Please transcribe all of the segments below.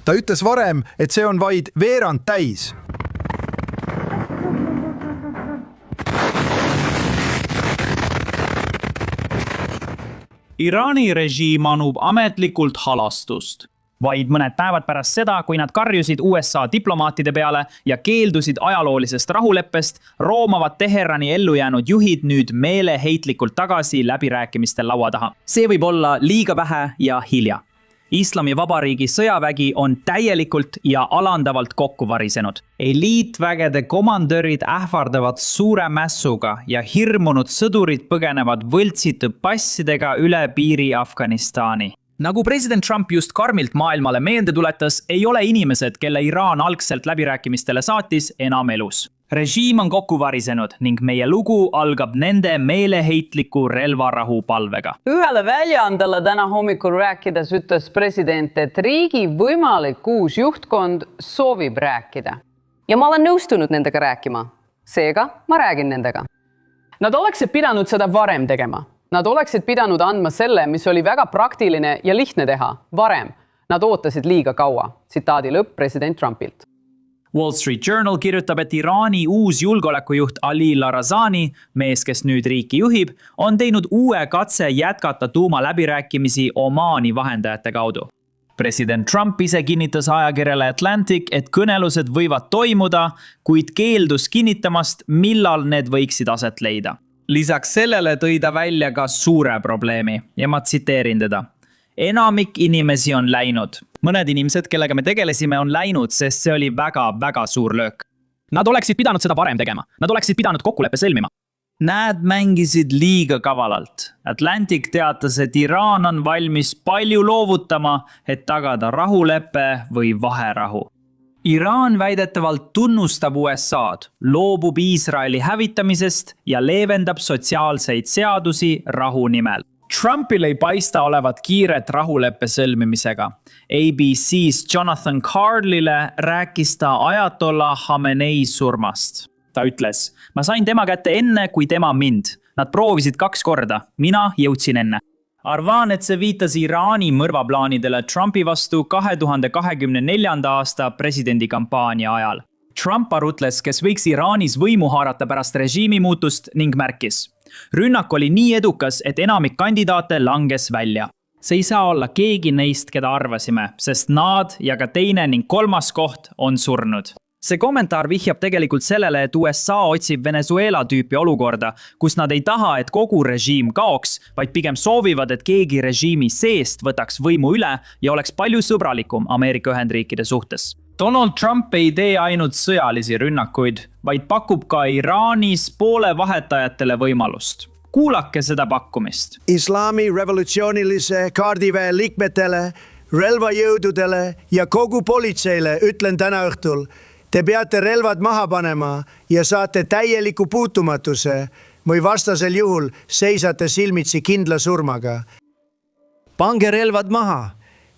Ta ütles varem, et see on vaid veerand täis. Iraani režiim anub ametlikult halastust. Vaid mõned päevad pärast seda, kui nad karjusid USA diplomaatide peale ja keeldusid ajaloolisest rahuleppest, roomavad Teherani ellujäänud juhid nüüd meeleheitlikult tagasi läbirääkimiste laua taha. See võib olla liiga vähe ja hilja. Islamivabariigi sõjavägi on täielikult ja alandavalt kokku varisenud. Eliitvägede komandörid ähvardavad suure mässuga ja hirmunud sõdurid põgenevad võltsitud passidega üle piiri Afganistani. Nagu president Trump just karmilt maailmale meelde tuletas, ei ole inimesed, kelle Iraan algselt läbirääkimistele saatis, enam elus. Režiim on kokku varisenud ning meie lugu algab nende meeleheitliku relvarahu palvega. Ühele väljaandele täna hommikul rääkides ütles president, et riigi võimalik uus juhtkond soovib rääkida. Ja ma olen nõustunud nendega rääkima. Seega ma räägin nendega. Nad oleksid pidanud seda varem tegema. Nad oleksid pidanud andma selle, mis oli väga praktiline ja lihtne teha. Varem. Nad ootasid liiga kaua. Tsitaadi lõpp president Trumpilt. Wall Street Journal kirjutab, et Iraani uus julgeolekujuht Ali Larazani, mees, kes nüüd riiki juhib, on teinud uue katse jätkata tuumaläbirääkimisi Omaani vahendajate kaudu. President Trump ise kinnitas ajakirjale Atlantic, et kõnelused võivad toimuda, kuid keeldus kinnitamast, millal need võiksid aset leida. Lisaks sellele tõi ta välja ka suure probleemi ja ma tsiteerin teda. Enamik inimesi on läinud. Mõned inimesed, kellega me tegelesime, on läinud, sest see oli väga suur löök. Nad oleksid pidanud seda varem tegema. Nad oleksid pidanud kokkuleppe sõlmima. Nad mängisid liiga kavalalt. Atlantic teatas, et Iraan on valmis palju loovutama, et tagada rahuleppe või vaherahu. Iraan väidetavalt tunnustab USA'd, loobub Iisraeli hävitamisest ja leevendab sotsiaalseid seadusi rahu nimel. Trumpil ei paista olevat kiiret rahuleppe sõlmimisega. ABC's Jonathan Carlile rääkis ta Ajatollah Khamenei surmast. Ta ütles, ma sain tema kätte enne kui tema mind. Nad proovisid 2 korda. Mina jõudsin enne. Arvan, et see viitas Iraani mõrvaplaanidele Trumpi vastu 2024. aasta presidendikampaania ajal. Trump arutles, kes võiks Iraanis võimu haarata pärast režiimi muutust ning märkis. Rünnak oli nii edukas, et enamik kandidaate langes välja. See ei saa olla keegi neist, keda arvasime, sest nad ja ka teine ning 3. koht on surnud. See kommentaar vihjab tegelikult sellele, et USA otsib Venezuela tüüpi olukorda, kus nad ei taha, et kogu režiim kaoks, vaid pigem soovivad, et keegi režiimi seest võtaks võimu üle ja oleks palju sõbralikum Ameerika Ühendriikide suhtes. Donald Trump ei tee ainult sõjalisi rünnakuid, vaid pakub ka Iraanis poole vahetajatele võimalust. Kuulake seda pakkumist. Islami revolutsioonilise kaardiväe liikmetele, relvajõududele ja kogu politseile ütlen täna õhtul, te peate relvad maha panema ja saate täieliku puutumatuse või vastasel juhul seisate silmitsi kindla surmaga. Pange relvad maha,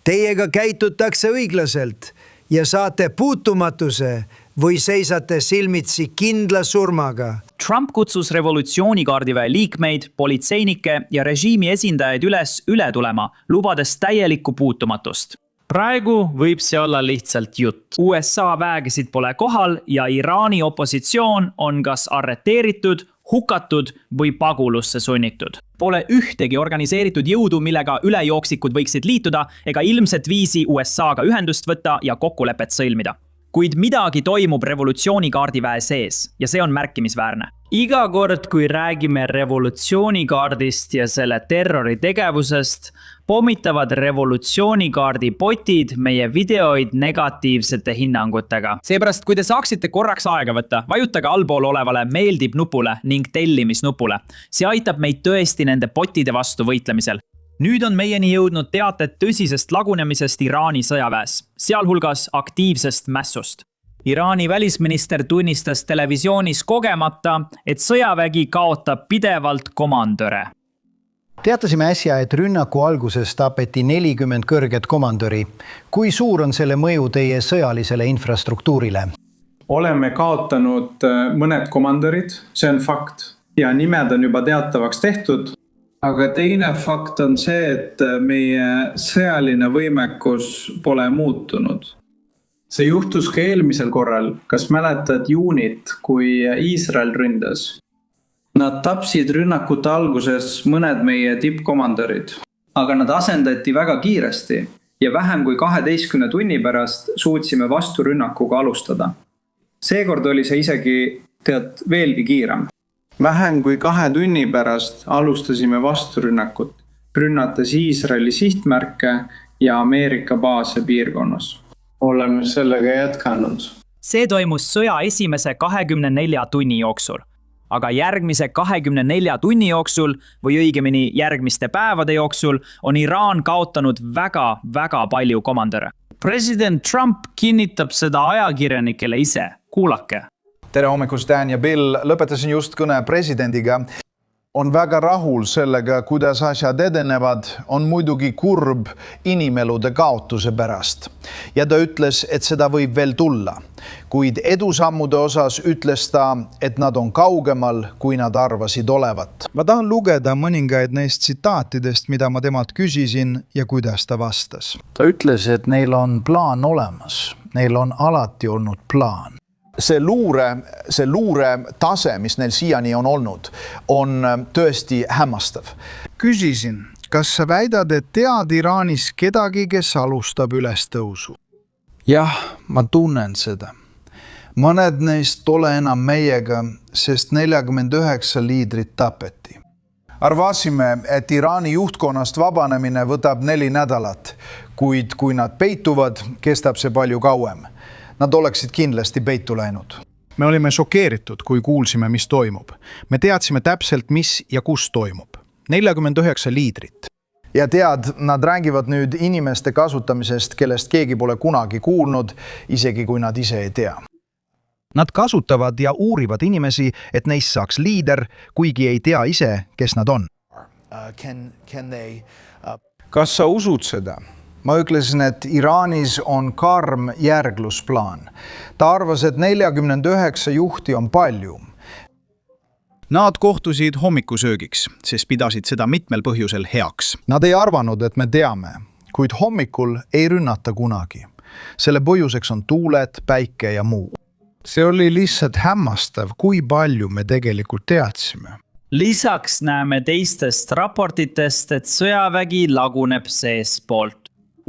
teiega käitutakse õiglaselt ja saate puutumatuse või seisate silmitsi kindla surmaga. Trump kutsus revolutsioonikaardiväe liikmeid, politseinikke ja režiimi esindajaid üle tulema, lubades täielikku puutumatust. Praegu võib see olla lihtsalt jutt. USA väegesid pole kohal ja Iraani opositsioon on kas arreteeritud, hukatud või pagulusse sunnitud. Pole ühtegi organiseeritud jõudu, millega ülejooksikud võiksid liituda ega ilmset viisi USA-ga ühendust võtta ja kokkulepet sõlmida. Kuid midagi toimub revolutsioonikaardiväe sees ja see on märkimisväärne. Iga kord, kui räägime revolutsioonikaardist ja selle terroritegevusest, pommitavad revolutsioonikaardi botid meie videoid negatiivsete hinnangutega. Seepärast, kui te saaksite korraks aega võtta, vajutage allpool olevale meeldib nupule ning tellimisnupule. See aitab meid tõesti nende botide vastu võitlemisel. Nüüd on meieni jõudnud teated tõsisest lagunemisest Iraani sõjaväes, sealhulgas aktiivsest mässust. Iraani välisminister tunnistas televisioonis kogemata, et sõjavägi kaotab pidevalt komandöre. Teatasime äsja, et rünnaku alguses tapeti 40 kõrget komandöri. Kui suur on selle mõju teie sõjalisele infrastruktuurile? Oleme kaotanud mõned komandörid, see on fakt. Ja nimed on juba teatavaks tehtud. Aga teine fakt on see, et meie sõjaline võimekus pole muutunud. See juhtus ka eelmisel korral. Kas mäletad juunit, kui Iisrael ründas? Nad tapsid rünnakute alguses mõned meie tippkomandorid, aga nad asendati väga kiiresti ja vähem kui 12 tunni pärast suutsime vasturünnakuga alustada. Seekord oli see isegi veelgi kiirem. Vähem kui 2 tunni pärast alustasime vasturünnakut, rünnates Iisraeli sihtmärke ja Ameerika baase piirkonnas. Oleme sellega jätkanud. See toimus sõja esimese 24 tunni jooksul, aga järgmise 24 tunni jooksul või õigemini järgmiste päevade jooksul on Iraan kaotanud väga palju komandöre. President Trump kinnitab seda ajakirjanikele ise. Kuulake. Tere hommikust, Dan ja Bill. Lõpetasin just kõne presidendiga. On väga rahul sellega, kuidas asjad edenevad, on muidugi kurb inimelude kaotuse pärast. Ja ta ütles, et seda võib veel tulla. Kuid edusammude osas ütles ta, et nad on kaugemal, kui nad arvasid olevat. Ma tahan lugeda mõningaid neist tsitaatidest, mida ma temalt küsisin ja kuidas ta vastas. Ta ütles, et neil on plaan olemas. Neil on alati olnud plaan. See luure tase, mis neil siiani on olnud, on tõesti hämmastav. Küsisin, kas sa väidad, et tead Iraanis kedagi, kes alustab ülestõusu? Jah, ma tunnen seda. Mõned neist pole enam meiega, sest 49 liidrit tapeti. Arvasime, et Iraani juhtkonnast vabanemine võtab 4 nädalat, kuid kui nad peituvad, kestab see palju kauem. Nad oleksid kindlasti peitu läinud. Me olime šokeeritud, kui kuulsime, mis toimub. Me teadsime täpselt, mis ja kus toimub. 49 liidrit. Ja tead, nad räägivad nüüd inimeste kasutamisest, kellest keegi pole kunagi kuulnud, isegi kui nad ise ei tea. Nad kasutavad ja uurivad inimesi, et neist saaks liider, kuigi ei tea ise, kes nad on. Kas sa usud seda? Ma ütlesin, et Iraanis on karm järglusplaan. Ta arvas, et 49 juhti on palju. Nad kohtusid hommikusöögiks, sest pidasid seda mitmel põhjusel heaks. Nad ei arvanud, et me teame, kuid hommikul ei rünnata kunagi. Selle põhjuseks on tuuled, päike ja muu. See oli lihtsalt hämmastav, kui palju me tegelikult teadsime. Lisaks näeme teistest raportitest, et sõjavägi laguneb seespoolt.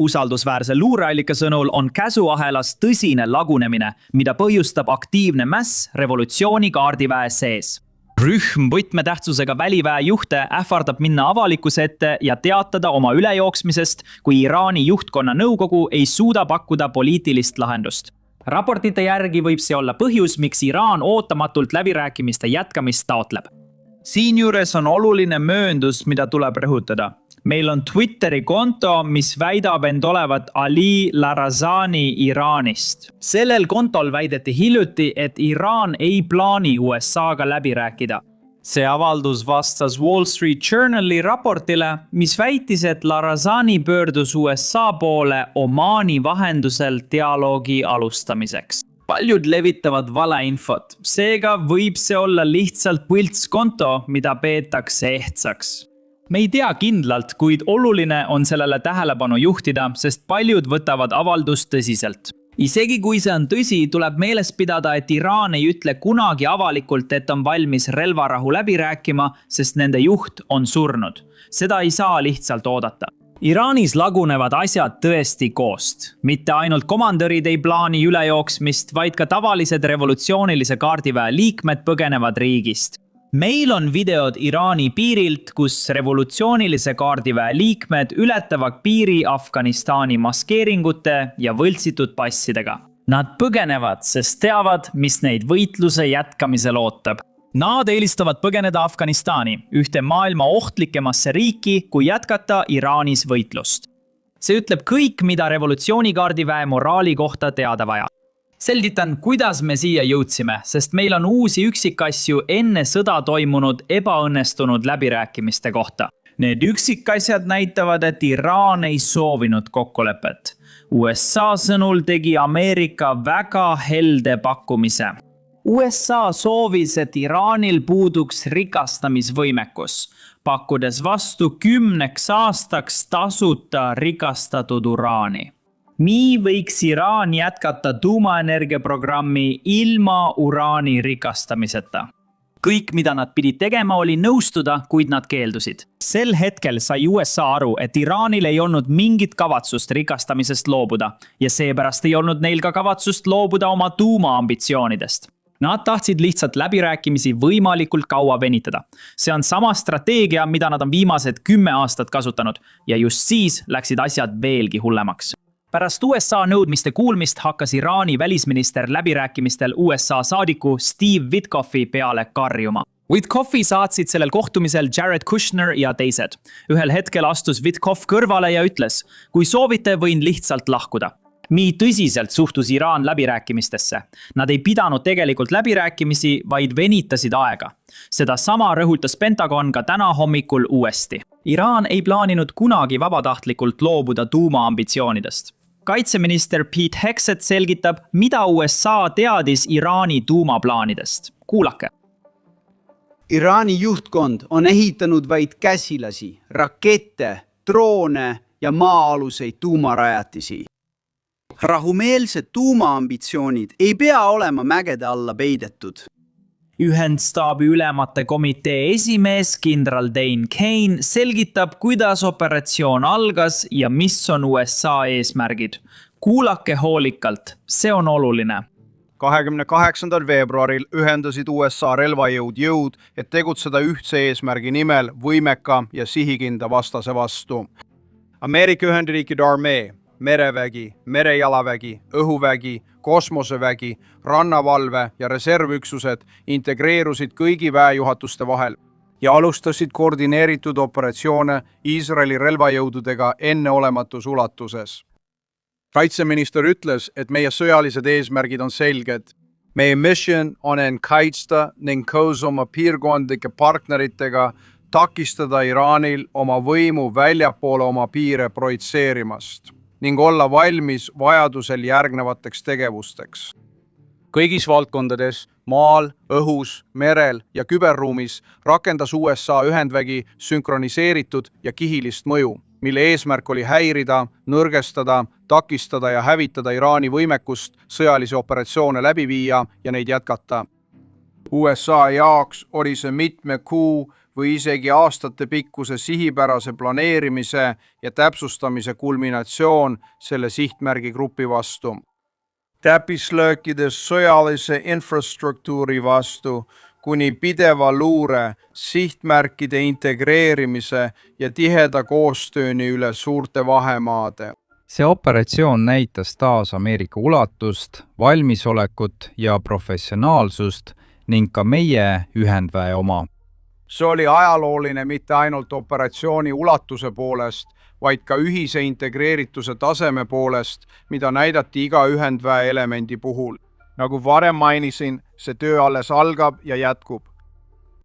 Usaldusväärse luureallika sõnul on käsuahelas tõsine lagunemine, mida põhjustab aktiivne mäss revolutsioonikaardiväe sees. Rühm võtmetähtsusega väliväe juhte ähvardab minna avalikkuse ette ja teatada oma ülejooksmisest, kui Iraani juhtkonna nõukogu ei suuda pakkuda poliitilist lahendust. Raportite järgi võib see olla põhjus, miks Iraan ootamatult läbirääkimiste jätkamist taotleb. Siinjuures on oluline mööndus, mida tuleb rõhutada. Meil on Twitteri konto, mis väidab end olevat Ali Larazani Iraanist. Sellel kontol väideti hiljuti, et Iraan ei plaani USA-ga läbi rääkida. See avaldus vastas Wall Street Journali raportile, mis väitis, et Larazani pöördus USA poole Omaani vahendusel dialoogi alustamiseks. Paljud levitavad valeinfot, seega võib see olla lihtsalt võltskonto, mida peetakse ehtsaks. Me ei tea kindlalt, kuid oluline on sellele tähelepanu juhtida, sest paljud võtavad avaldust tõsiselt. Isegi kui see on tõsi, tuleb meeles pidada, et Iraan ei ütle kunagi avalikult, et on valmis relvarahu läbi rääkima, sest nende juht on surnud. Seda ei saa lihtsalt oodata. Iraanis lagunevad asjad tõesti koost. Mitte ainult komandörid ei plaani ülejooksmist, vaid ka tavalised revolutsioonilise kaardiväe liikmed põgenevad riigist. Meil on videod Iraani piirilt, kus revolutsioonilise kaardiväe liikmed ületavad piiri Afganistani maskeeringute ja võltsitud passidega. Nad põgenevad, sest teavad, mis neid võitluse jätkamisel ootab. Nad eelistavad põgeneda Afganistani, ühte maailma ohtlikemasse riiki, kui jätkata Iraanis võitlust. See ütleb kõik, mida revolutsioonikaardiväe moraali kohta teada vaja. Selgitan, kuidas me siia jõudsime, sest meil on uusi üksikasju enne sõda toimunud ebaõnnestunud läbirääkimiste kohta. Need üksikasjad näitavad, et Iraan ei soovinud kokkulepet. USA sõnul tegi Ameerika väga helde pakkumise. USA soovis, et Iraanil puuduks rikastamisvõimekus. pakkudes vastu 10 aastaks tasuta rikastatud uraani. Nii võiks Iraan jätkata tuumaenergiaprogrammi ilma uraani rikastamiseta. Kõik, mida nad pidid tegema, oli nõustuda, kuid nad keeldusid. Sel hetkel sai USA aru, et Iraanil ei olnud mingit kavatsust rikastamisest loobuda ja seepärast ei olnud neil ka kavatsust loobuda oma tuumaambitsioonidest. Nad tahtsid lihtsalt läbirääkimisi võimalikult kaua venitada. See on sama strateegia, mida nad on viimased 10 aastat kasutanud ja just siis läksid asjad veelgi hullemaks. Pärast USA nõudmiste kuulmist hakkas Iraani välisminister läbirääkimistel USA saadiku Steve Witkoffi peale karjuma. Witkoffi saatsid sellel kohtumisel Jared Kushner ja teised. Ühel hetkel astus Witkoff kõrvale ja ütles, kui soovite, võin lihtsalt lahkuda. Nii tõsiselt suhtus Iraan läbirääkimistesse. Nad ei pidanud tegelikult läbirääkimisi, vaid venitasid aega. Seda sama rõhutas Pentagon ka täna hommikul uuesti. Iraan ei plaaninud kunagi vabatahtlikult loobuda tuumaambitsioonidest. Kaitseminister Pete Hegseth selgitab, mida USA teadis Iraani tuumaplaanidest. Kuulake. Iraani juhtkond on ehitanud vaid käsilasi, rakette, droone ja maa-aluseid tuumarajatisi. Rahumeelsed tuumaambitsioonid ei pea olema mägede alla peidetud. Ühendstaabi ülemate komitee esimees kindral Dane Kane selgitab, kuidas operatsioon algas ja mis on USA eesmärgid. Kuulake hoolikalt, see on oluline. 28. veebruaril ühendasid USA relvajõud, et tegutseda ühtse eesmärgi nimel võimeka ja sihikinda vastase vastu. Ameerika Ühendriikide armee, merevägi, merejalavägi, õhuvägi, kosmosevägi, rannavalve ja reservüksused integreerusid kõigi väejuhatuste vahel ja alustasid koordineeritud operatsioone Iisraeli relvajõududega enneolematus ulatuses. Kaitseminister ütles, et meie sõjalised eesmärgid on selged. Meie mission on end kaitsta ning koos oma piirkondlike partneritega takistada Iraanil oma võimu väljapoole oma piire projitseerimast ning olla valmis vajadusel järgnevateks tegevusteks. Kõigis valdkondades, maal, õhus, merel ja küberruumis rakendas USA ühendvägi sünkroniseeritud ja kihilist mõju, mille eesmärk oli häirida, nõrgestada, takistada ja hävitada Iraani võimekust sõjalisi operatsioone läbi viia ja neid jätkata. USA jaoks oli see mitme kuu või isegi aastate pikkuse sihipärase planeerimise ja täpsustamise kulminatsioon selle sihtmärgi grupi vastu. Täppislöökides sõjalise infrastruktuuri vastu kuni pideva luure, sihtmärkide integreerimise ja tiheda koostööni üle suurte vahemaade. See operatsioon näitas taas Ameerika ulatust, valmisolekut ja professionaalsust ning ka meie ühendväe oma. See oli ajalooline mitte ainult operatsiooni ulatuse poolest, vaid ka ühise integreerituse taseme poolest, mida näidati iga ühendväe elemendi puhul. Nagu varem mainisin, see töö alles algab ja jätkub.